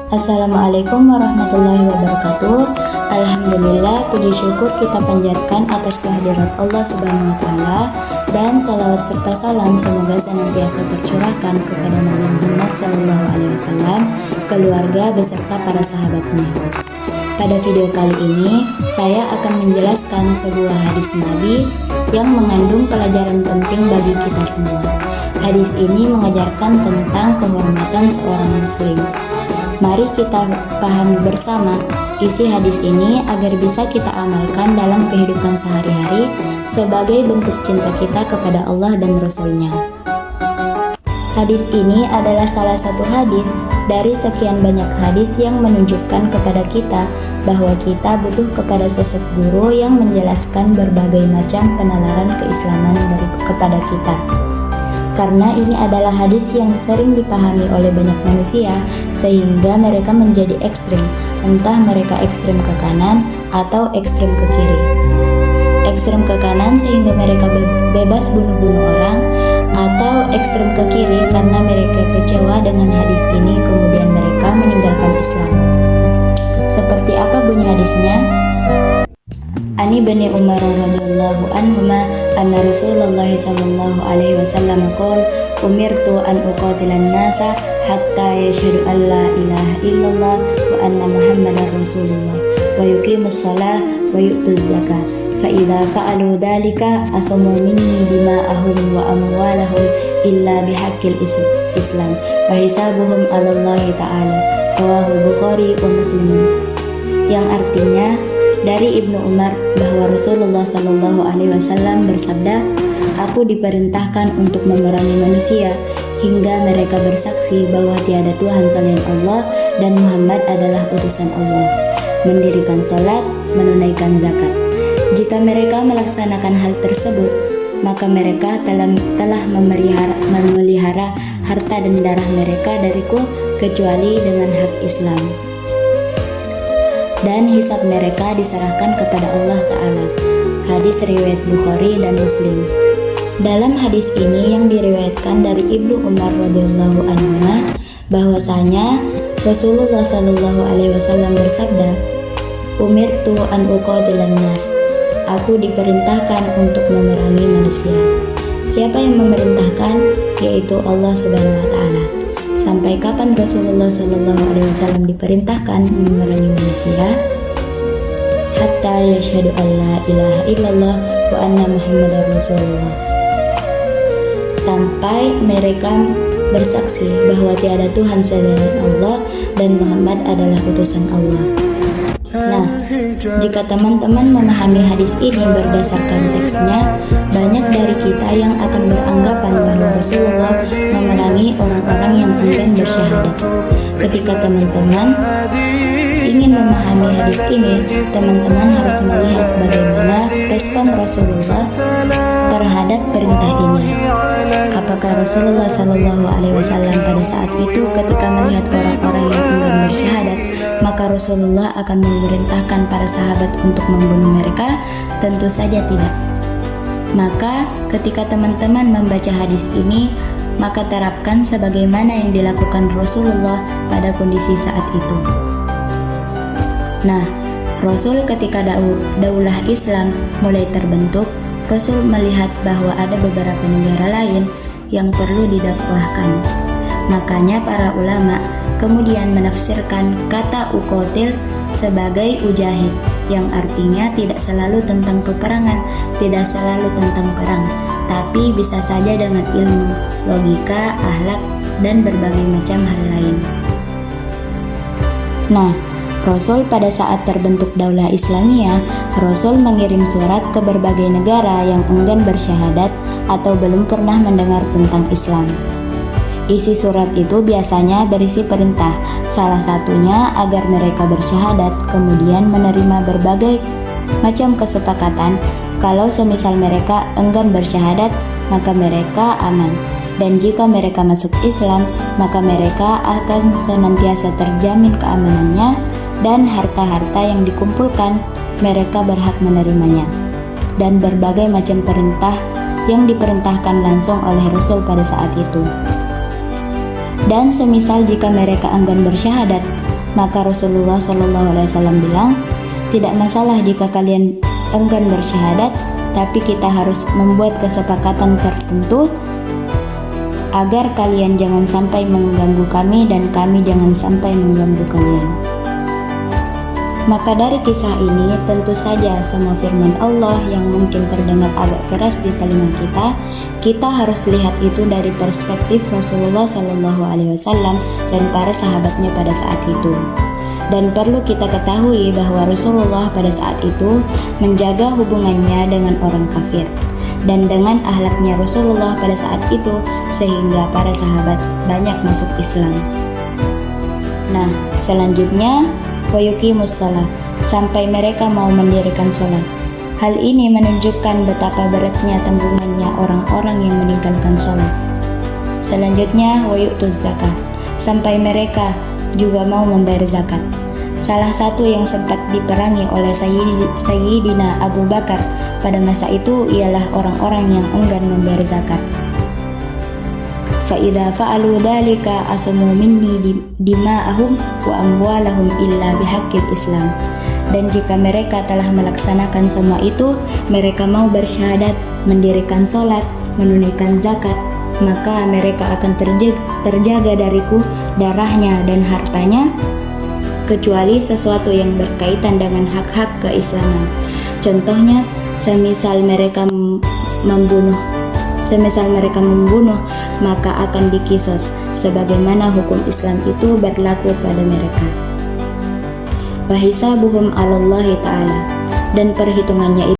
Assalamualaikum warahmatullahi wabarakatuh. Alhamdulillah, puji syukur kita panjatkan atas kehadirat Allah Subhanahu wa Ta'ala, dan salawat serta salam semoga senantiasa tercurahkan kepada Nabi Muhammad SAW, keluarga beserta para sahabatnya. Pada video kali ini, saya akan menjelaskan sebuah hadis Nabi yang mengandung pelajaran penting bagi kita semua. Hadis ini mengajarkan tentang kehormatan seorang muslim. Mari kita pahami bersama isi hadis ini agar bisa kita amalkan dalam kehidupan sehari-hari sebagai bentuk cinta kita kepada Allah dan Rasul-Nya. Hadis ini adalah salah satu hadis dari sekian banyak hadis yang menunjukkan kepada kita bahwa kita butuh kepada sosok guru yang menjelaskan berbagai macam penalaran keislaman kepada kita. Karena ini adalah hadis yang sering dipahami oleh banyak manusia sehingga mereka menjadi ekstrim, entah mereka ekstrim ke kanan atau ekstrim ke kiri. Ekstrim ke kanan sehingga mereka bebas bunuh-bunuh orang, atau ekstrim ke kiri karena mereka kecewa dengan hadis ini kemudian mereka meninggalkan Islam. Seperti apa bunyi hadisnya? Ani bin Umar radhiyallahu anhuma anna Rasulullah sallallahu alaihi wasallam qala umirtu an uqatilan nasa hatta yashhadu an la ilaha illallah wa anna muhammadar rasulullah wa yuqimus shalah wa yu'tuz zakah fa idza fa'alu dhalika asamu minni dima'ahum wa amwalahum illa bihaqqil islam wa hisabuhum 'ala Allah ta'ala. Rawahu Bukhari wa Muslim. Yang artinya dari Ibnu Umar bahwa Rasulullah Shallallahu Alaihi Wasallam bersabda, "Aku diperintahkan untuk memerangi manusia hingga mereka bersaksi bahwa tiada Tuhan selain Allah dan Muhammad adalah utusan Allah, mendirikan sholat, menunaikan zakat. Jika mereka melaksanakan hal tersebut, maka mereka telah memelihara harta dan darah mereka dariku kecuali dengan hak Islam. Dan hisab mereka diserahkan kepada Allah Ta'ala." Hadis riwayat Bukhari dan Muslim. Dalam hadis ini yang diriwayatkan dari Ibnu Umar radhiyallahu anhu bahwasanya Rasulullah Shallallahu Alaihi Wasallam bersabda, "Umirtu an uqatilan nas." Aku diperintahkan untuk memerangi manusia. Siapa yang memerintahkan? Yaitu Allah Subhanahu Wa Ta'ala. Sampai kapan Rasulullah Shallallahu Alaihi Wasallam diperintahkan memerangi manusia? Hatta yashhadu an la ilaha illallah wa anna muhammadar rasulullah. Sampai mereka bersaksi bahwa tiada Tuhan selain Allah dan Muhammad adalah utusan Allah. Nah, jika teman-teman memahami hadis ini berdasarkan teksnya, banyak dari kita yang akan beranggapan bahwa Rasulullah memerangi orang-orang yang enggan bersyahadat. Ketika teman-teman ingin memahami hadis ini, teman-teman harus melihat bagaimana respon Rasulullah terhadap perintah ini. Apakah Rasulullah Shallallahu Alaihi Wasallam pada saat itu ketika melihat orang-orang yang enggan bersyahadat, maka Rasulullah akan memerintahkan para sahabat untuk membunuh mereka? Tentu saja tidak. Maka ketika teman-teman membaca hadis ini, maka terapkan sebagaimana yang dilakukan Rasulullah pada kondisi saat itu. Nah, Rasul ketika daulah Islam mulai terbentuk, Rasul melihat bahwa ada beberapa negara lain yang perlu didakwahkan. Makanya para ulama kemudian menafsirkan kata uqatil sebagai ujahid, yang artinya tidak selalu tentang peperangan, tidak selalu tentang perang, tapi bisa saja dengan ilmu, logika, akhlak, dan berbagai macam hal lain. Nah, Rasul pada saat terbentuk daulah Islamiyah, Rasul mengirim surat ke berbagai negara yang enggan bersyahadat atau belum pernah mendengar tentang Islam. Isi surat itu biasanya berisi perintah, salah satunya agar mereka bersyahadat, kemudian menerima berbagai macam kesepakatan. Kalau semisal mereka enggan bersyahadat, maka mereka aman. Dan jika mereka masuk Islam, maka mereka akan senantiasa terjamin keamanannya, dan harta-harta yang dikumpulkan mereka berhak menerimanya. Dan berbagai macam perintah yang diperintahkan langsung oleh Rasul pada saat itu. Dan semisal jika mereka enggan bersyahadat, Maka Rasulullah SAW bilang, tidak masalah jika kalian enggan bersyahadat, tapi kita harus membuat kesepakatan tertentu agar kalian jangan sampai mengganggu kami dan kami jangan sampai mengganggu kalian. Maka dari kisah ini tentu saja semua firman Allah yang mungkin terdengar agak keras di telinga kita harus lihat itu dari perspektif Rasulullah SAW dan para sahabatnya pada saat itu. Dan perlu kita ketahui bahwa Rasulullah pada saat itu menjaga hubungannya dengan orang kafir dan dengan akhlaknya Rasulullah pada saat itu sehingga para sahabat banyak masuk Islam. Nah, selanjutnya wayuqimus shalah, sampai mereka mau mendirikan sholat. Hal ini menunjukkan betapa beratnya tanggungannya orang-orang yang meninggalkan sholat. Selanjutnya wayu'tuz zakat, sampai mereka juga mau membayar zakat. Salah satu yang sempat diperangi oleh Sayyidina Abu Bakar pada masa itu ialah orang-orang yang enggan membayar zakat. فَإِذَا فَعَلُوا ذَلِكَ أَصَمُوا مِنِّي دِمَاءَهُمْ وَأَمْوَالَهُمْ إِلَّا بِحَقِّ الْإِسْلَامِ. Dan jika mereka telah melaksanakan semua itu, mereka mau bersyahadat, mendirikan sholat, menunaikan zakat, maka mereka akan terjaga dariku darahnya dan hartanya, kecuali sesuatu yang berkaitan dengan hak-hak keislaman. Contohnya, semisal mereka membunuh, maka akan dikisos sebagaimana hukum Islam itu berlaku pada mereka. Wa hisabuhum 'alallahi ta'ala, dan perhitungannya itu